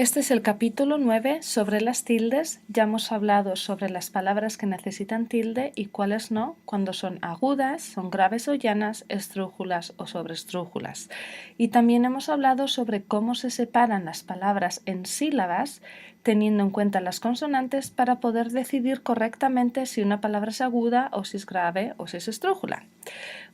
Este es el capítulo 9 sobre las tildes. Ya hemos hablado sobre las palabras que necesitan tilde y cuáles no, cuando son agudas, son graves o llanas, esdrújulas o sobreesdrújulas. Y también hemos hablado sobre cómo se separan las palabras en sílabas, teniendo en cuenta las consonantes para poder decidir correctamente si una palabra es aguda o si es grave o si es esdrújula.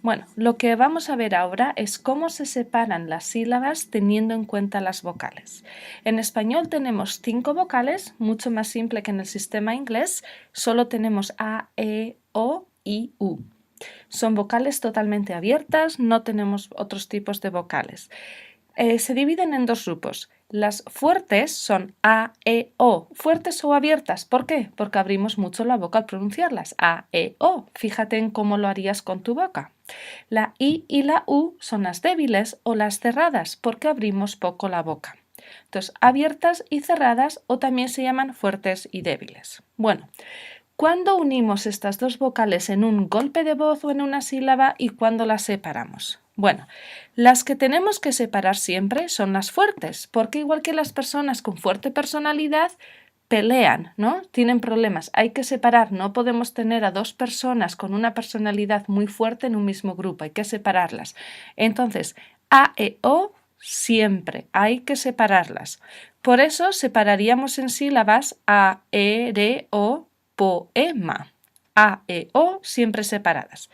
Bueno, lo que vamos a ver ahora es cómo se separan las sílabas teniendo en cuenta las vocales. En español tenemos 5 vocales, mucho más simple que en el sistema inglés. Solo tenemos A, E, O, I, U. Son vocales totalmente abiertas, no tenemos otros tipos de vocales. Se dividen en dos grupos. Las fuertes son A, E, O. Fuertes o abiertas. ¿Por qué? Porque abrimos mucho la boca al pronunciarlas. A, E, O. Fíjate en cómo lo harías con tu boca. La I y la U son las débiles o las cerradas porque abrimos poco la boca. Entonces, abiertas y cerradas o también se llaman fuertes y débiles. Bueno, ¿cuándo unimos estas dos vocales en un golpe de voz o en una sílaba y cuándo las separamos? Bueno, las que tenemos que separar siempre son las fuertes, porque igual que las personas con fuerte personalidad, pelean, ¿no? Tienen problemas. Hay que separar. No podemos tener a dos personas con una personalidad muy fuerte en un mismo grupo. Hay que separarlas. Entonces, A, E, O, siempre hay que separarlas. Por eso separaríamos en sílabas A, E, R, O, poema. A, E, O, siempre separadas.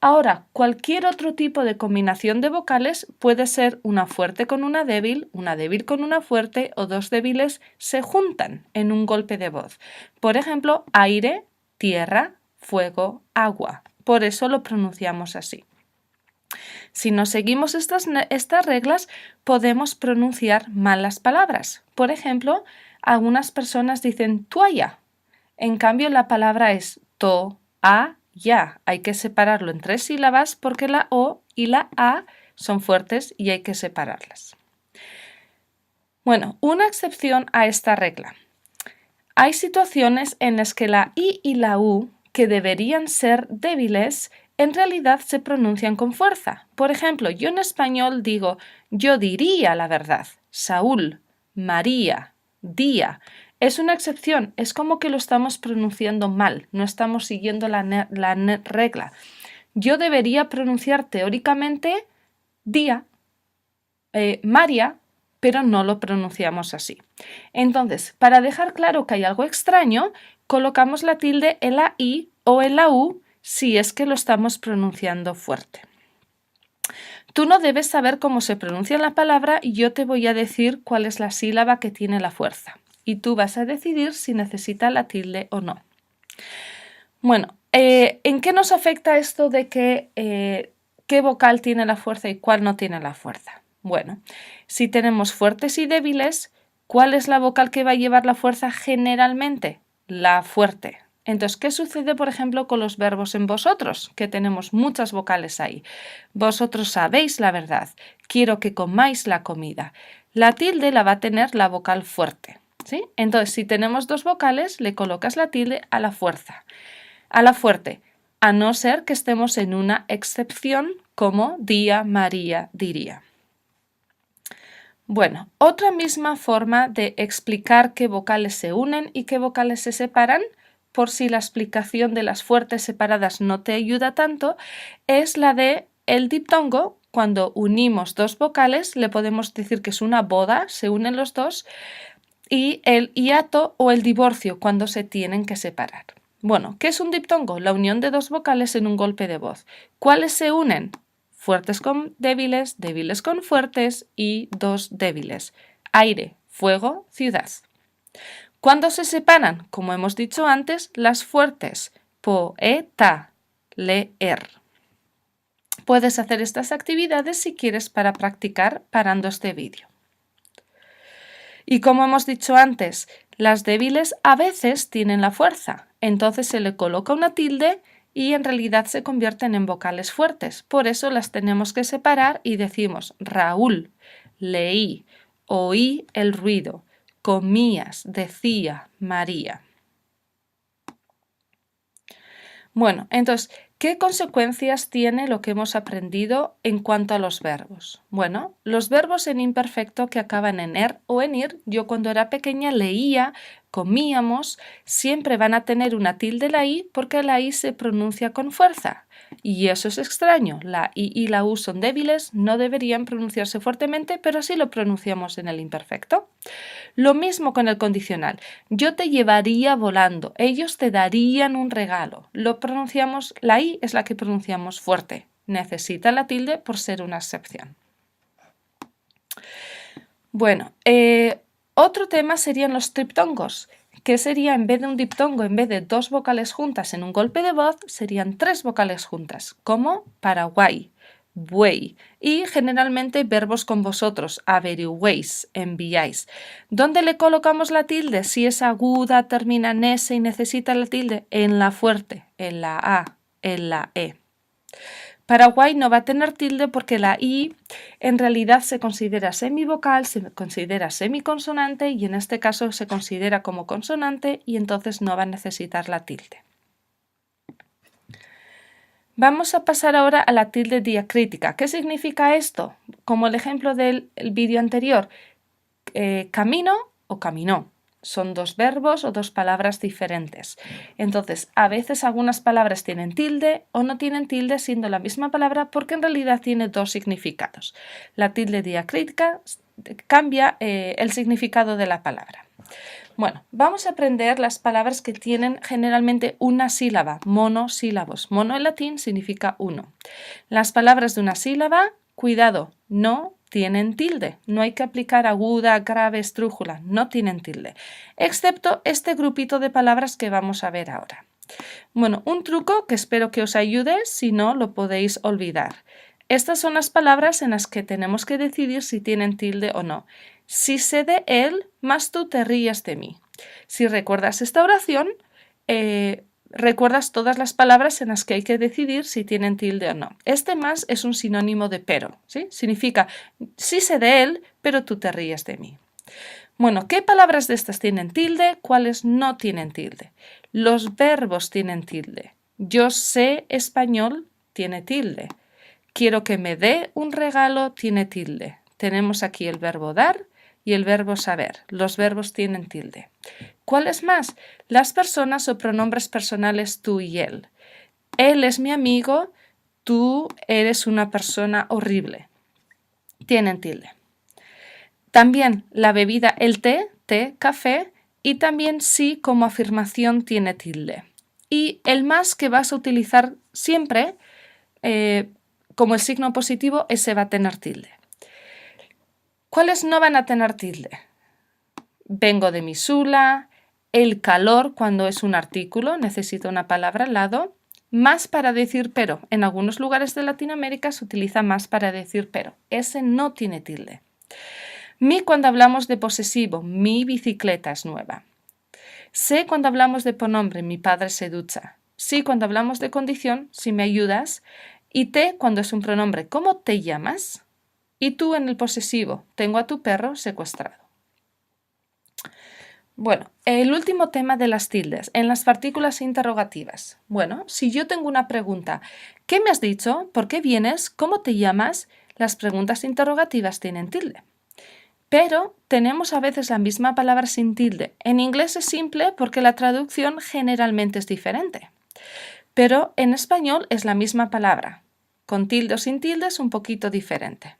Ahora, cualquier otro tipo de combinación de vocales puede ser una fuerte con una débil con una fuerte o dos débiles se juntan en un golpe de voz. Por ejemplo, aire, tierra, fuego, agua. Por eso lo pronunciamos así. Si no seguimos estas reglas, podemos pronunciar mal las palabras. Por ejemplo, algunas personas dicen toalla. En cambio, la palabra es ya. Hay que separarlo en 3 sílabas porque la O y la A son fuertes y hay que separarlas. Bueno, una excepción a esta regla. Hay situaciones en las que la I y la U, que deberían ser débiles, en realidad se pronuncian con fuerza. Por ejemplo, yo en español digo, yo diría la verdad. Saúl, María, día. Es una excepción, es como que lo estamos pronunciando mal, no estamos siguiendo la regla. Yo debería pronunciar teóricamente día, María, pero no lo pronunciamos así. Entonces, para dejar claro que hay algo extraño, colocamos la tilde en la I o en la U si es que lo estamos pronunciando fuerte. Tú no debes saber cómo se pronuncia la palabra y yo te voy a decir cuál es la sílaba que tiene la fuerza. Y tú vas a decidir si necesita la tilde o no. Bueno, ¿en qué nos afecta esto de qué vocal tiene la fuerza y cuál no tiene la fuerza? Bueno, si tenemos fuertes y débiles, ¿cuál es la vocal que va a llevar la fuerza generalmente? La fuerte. Entonces, ¿qué sucede, por ejemplo, con los verbos en vosotros? Que tenemos muchas vocales ahí. Vosotros sabéis la verdad. Quiero que comáis la comida. La tilde la va a tener la vocal fuerte, ¿sí? Entonces, si tenemos dos vocales, le colocas la tilde a la fuerza. A la fuerte, a no ser que estemos en una excepción como día, María, diría. Bueno, otra misma forma de explicar qué vocales se unen y qué vocales se separan, por si la explicación de las fuertes separadas no te ayuda tanto, es la de el diptongo. Cuando unimos dos vocales, le podemos decir que es una boda, se unen los dos, y el hiato o el divorcio, cuando se tienen que separar. Bueno, ¿qué es un diptongo? La unión de dos vocales en un golpe de voz. ¿Cuáles se unen? Fuertes con débiles, débiles con fuertes y dos débiles. Aire, fuego, ciudad. ¿Cuándo se separan? Como hemos dicho antes, las fuertes. Poeta, leer. Puedes hacer estas actividades si quieres para practicar parando este vídeo. Y como hemos dicho antes, las débiles a veces tienen la fuerza, entonces se le coloca una tilde y en realidad se convierten en vocales fuertes. Por eso las tenemos que separar y decimos Raúl, leí, oí el ruido, comías, decía María. Bueno, entonces, ¿Qué consecuencias tiene lo que hemos aprendido en cuanto a los verbos? Bueno, los verbos en imperfecto que acaban en er o en ir, yo cuando era pequeña leía, comíamos, siempre van a tener una tilde la i porque la i se pronuncia con fuerza. Y eso es extraño, la i y la u son débiles, no deberían pronunciarse fuertemente, pero así lo pronunciamos en el imperfecto. Lo mismo con el condicional. Yo te llevaría volando, ellos te darían un regalo. Lo pronunciamos, la i es la que pronunciamos fuerte. Necesita la tilde por ser una excepción. Bueno, otro tema serían los triptongos, que sería en vez de un diptongo, en vez de dos vocales juntas en un golpe de voz, serían tres vocales juntas, como Paraguay, buey, y generalmente verbos con vosotros, averiguéis, enviáis. ¿Dónde le colocamos la tilde? Si es aguda, termina en S y necesita la tilde, en la fuerte, en la A, en la E. Paraguay no va a tener tilde porque la i en realidad se considera semivocal, se considera semiconsonante y en este caso se considera como consonante y entonces no va a necesitar la tilde. Vamos a pasar ahora a la tilde diacrítica. ¿Qué significa esto? Como el ejemplo del vídeo anterior, camino o caminó. Son dos verbos o dos palabras diferentes. Entonces, a veces algunas palabras tienen tilde o no tienen tilde siendo la misma palabra porque en realidad tiene dos significados. La tilde diacrítica cambia el significado de la palabra. Bueno, vamos a aprender las palabras que tienen generalmente una sílaba, monosílabos. Mono en latín significa uno. Las palabras de una sílaba, cuidado, no tienen tilde. No hay que aplicar aguda, grave, esdrújula, no tienen tilde. Excepto este grupito de palabras que vamos a ver ahora. Bueno, un truco que espero que os ayude, si no lo podéis olvidar. Estas son las palabras en las que tenemos que decidir si tienen tilde o no. Si sé de él, más tú te ríes de mí. Si recuerdas esta oración, recuerdas todas las palabras en las que hay que decidir si tienen tilde o no. Este más es un sinónimo de pero, ¿sí? Significa, sí sé de él, pero tú te ríes de mí. Bueno, ¿qué palabras de estas tienen tilde? ¿Cuáles no tienen tilde? Los verbos tienen tilde. Yo sé español tiene tilde. Quiero que me dé un regalo tiene tilde. Tenemos aquí el verbo dar y el verbo saber. Los verbos tienen tilde. ¿Cuáles más? Las personas o pronombres personales tú y él. Él es mi amigo, tú eres una persona horrible. Tienen tilde. También la bebida, el té, café, y también sí como afirmación tiene tilde. Y el más que vas a utilizar siempre como el signo positivo, ese va a tener tilde. ¿Cuáles no van a tener tilde? Vengo de mi sula, el calor cuando es un artículo, necesita una palabra al lado, más para decir pero. En algunos lugares de Latinoamérica se utiliza más para decir pero. Ese no tiene tilde. Mi cuando hablamos de posesivo, mi bicicleta es nueva. Sé cuando hablamos de pronombre, mi padre se ducha. Sí cuando hablamos de condición, si me ayudas. Y te cuando es un pronombre, ¿cómo te llamas? Y tú en el posesivo, tengo a tu perro secuestrado. Bueno, el último tema de las tildes, en las partículas interrogativas. Bueno, si yo tengo una pregunta, ¿qué me has dicho? ¿Por qué vienes? ¿Cómo te llamas? Las preguntas interrogativas tienen tilde. Pero tenemos a veces la misma palabra sin tilde. En inglés es simple porque la traducción generalmente es diferente. Pero en español es la misma palabra. Con tilde o sin tilde es un poquito diferente.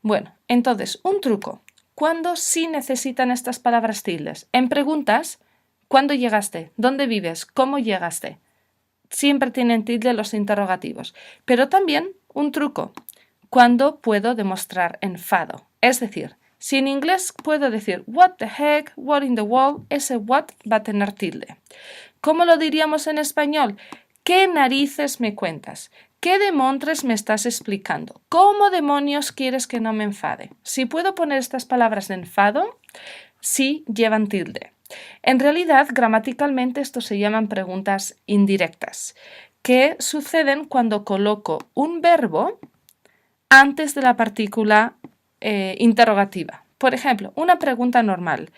Bueno, entonces, un truco. ¿Cuándo sí necesitan estas palabras tildes? En preguntas, ¿cuándo llegaste? ¿Dónde vives? ¿Cómo llegaste? Siempre tienen tilde los interrogativos. Pero también un truco. ¿Cuándo puedo demostrar enfado? Es decir, si en inglés puedo decir what the heck, what in the world, ese what va a tener tilde. ¿Cómo lo diríamos en español? ¿Qué narices me cuentas? ¿Qué demontres me estás explicando? ¿Cómo demonios quieres que no me enfade? Si puedo poner estas palabras de enfado, sí llevan tilde. En realidad, gramaticalmente, esto se llaman preguntas indirectas, que suceden cuando coloco un verbo antes de la partícula interrogativa. Por ejemplo, una pregunta normal.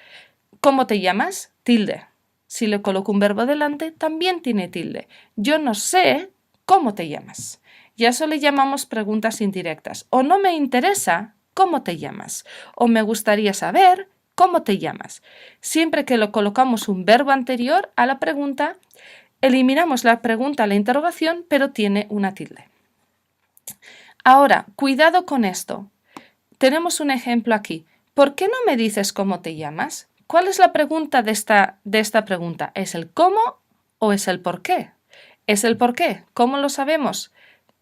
¿Cómo te llamas? Tilde. Si le coloco un verbo delante, también tiene tilde. Yo no sé ¿cómo te llamas? Y a eso le llamamos preguntas indirectas. O no me interesa, ¿cómo te llamas? O me gustaría saber, ¿cómo te llamas? Siempre que lo colocamos un verbo anterior a la pregunta, eliminamos la pregunta a la interrogación, pero tiene una tilde. Ahora, cuidado con esto. Tenemos un ejemplo aquí. ¿Por qué no me dices cómo te llamas? ¿Cuál es la pregunta de esta pregunta? ¿Es el cómo o es el por qué? Es el por qué. ¿Cómo lo sabemos?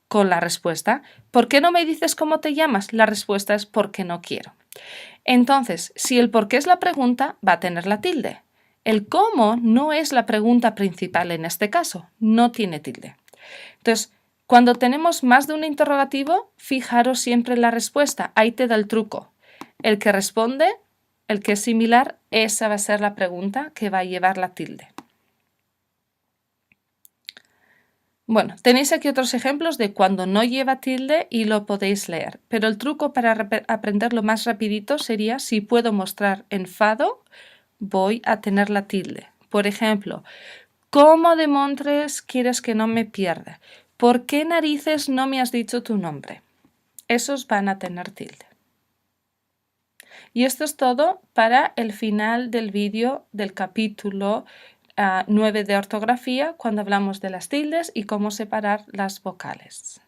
Con la respuesta. ¿Por qué no me dices cómo te llamas? La respuesta es porque no quiero. Entonces, si el por qué es la pregunta, va a tener la tilde. El cómo no es la pregunta principal en este caso, no tiene tilde. Entonces, cuando tenemos más de un interrogativo, fijaros siempre en la respuesta. Ahí te da el truco. El que responde, el que es similar, esa va a ser la pregunta que va a llevar la tilde. Bueno, tenéis aquí otros ejemplos de cuando no lleva tilde y lo podéis leer. Pero el truco para aprenderlo más rapidito sería, si puedo mostrar enfado, voy a tener la tilde. Por ejemplo, ¿cómo demontres quieres que no me pierda? ¿Por qué narices no me has dicho tu nombre? Esos van a tener tilde. Y esto es todo para el final del vídeo del capítulo 9 de ortografía, cuando hablamos de las tildes y cómo separar las vocales.